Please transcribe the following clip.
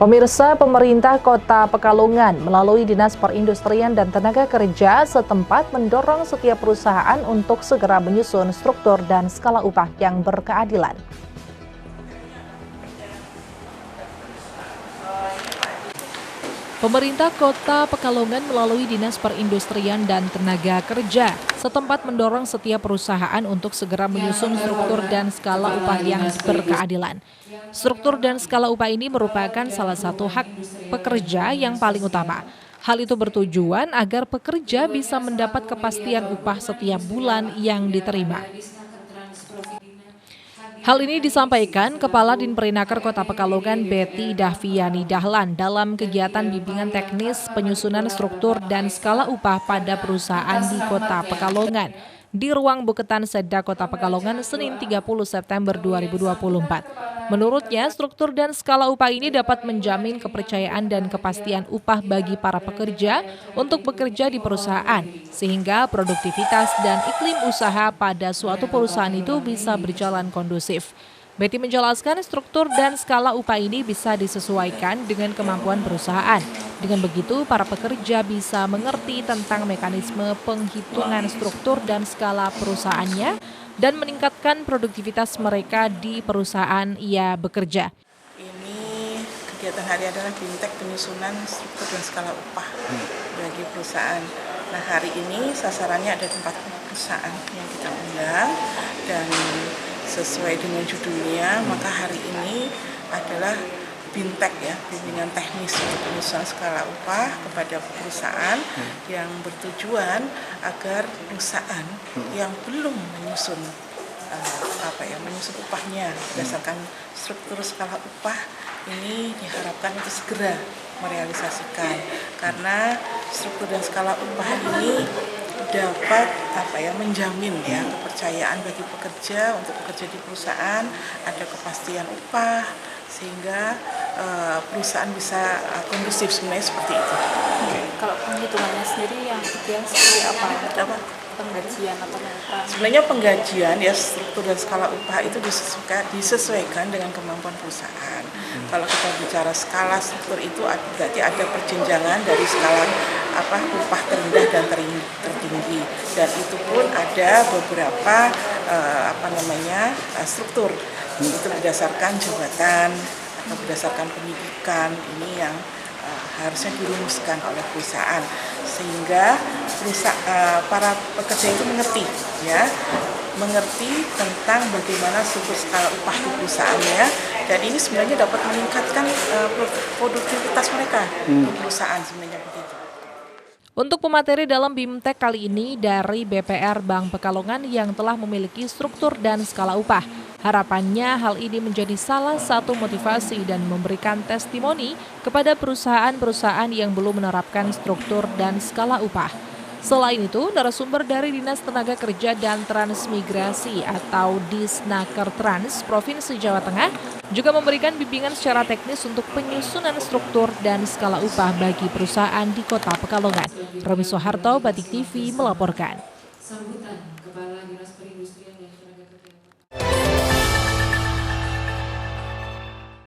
Pemirsa, pemerintah Kota Pekalongan melalui Dinas Perindustrian dan Tenaga Kerja setempat mendorong setiap perusahaan untuk segera menyusun struktur dan skala upah yang berkeadilan. Pemerintah Kota Pekalongan melalui Dinas Perindustrian dan Tenaga Kerja setempat mendorong setiap perusahaan untuk segera menyusun struktur dan skala upah yang berkeadilan. Struktur dan skala upah ini merupakan salah satu hak pekerja yang paling utama. Hal itu bertujuan agar pekerja bisa mendapat kepastian upah setiap bulan yang diterima. Hal ini disampaikan Kepala Dinperinaker Kota Pekalongan Betty Dahviani Dahlan dalam kegiatan bimbingan teknis penyusunan struktur dan skala upah pada perusahaan di Kota Pekalongan di ruang Buketan Seda Kota Pekalongan Senin 30 September 2024. Menurutnya, struktur dan skala upah ini dapat menjamin kepercayaan dan kepastian upah bagi para pekerja untuk bekerja di perusahaan, sehingga produktivitas dan iklim usaha pada suatu perusahaan itu bisa berjalan kondusif. Betty menjelaskan struktur dan skala upah ini bisa disesuaikan dengan kemampuan perusahaan. Dengan begitu, para pekerja bisa mengerti tentang mekanisme penghitungan struktur dan skala perusahaannya dan meningkatkan produktivitas mereka di perusahaan ia bekerja. Ini kegiatan hari adalah BIMTEK penyusunan struktur dan skala upah bagi perusahaan. Nah, hari ini sasarannya ada 40 perusahaan yang kita undang dan sesuai dengan judulnya, maka hari ini adalah BIMTEK ya, bimbingan teknis untuk penyusunan skala upah kepada perusahaan yang bertujuan agar perusahaan yang belum menyusun menyusun upahnya berdasarkan struktur skala upah ini diharapkan untuk segera merealisasikan, karena struktur dan skala upah ini dapat menjamin ya kepercayaan bagi pekerja untuk bekerja di perusahaan, ada kepastian upah sehingga perusahaan bisa kondusif, sebenarnya seperti itu. Kalau penghitungannya sendiri yang ideal seperti apa? Penggajian atau apa? Sebenarnya penggajian ya, struktur dan skala upah itu disesuaikan dengan kemampuan perusahaan. Kalau kita bicara skala struktur itu berarti ada perjenjangan dari skala upah terendah dan tertinggi, dan itu pun ada beberapa struktur itu berdasarkan jabatan atau berdasarkan pendidikan, ini yang harusnya dirumuskan oleh perusahaan sehingga para pekerja itu mengerti tentang bagaimana struktur skala upah di perusahaannya, dan ini sebenarnya dapat meningkatkan produktivitas mereka di perusahaan sebenarnya begitu. Untuk pemateri dalam BIMTEK kali ini dari BPR Bank Pekalongan yang telah memiliki struktur dan skala upah. Harapannya hal ini menjadi salah satu motivasi dan memberikan testimoni kepada perusahaan-perusahaan yang belum menerapkan struktur dan skala upah. Selain itu, narasumber dari Dinas Tenaga Kerja dan Transmigrasi atau Disnaker Trans Provinsi Jawa Tengah juga memberikan bimbingan secara teknis untuk penyusunan struktur dan skala upah bagi perusahaan di Kota Pekalongan. Romi Soeharto, Batik TV melaporkan.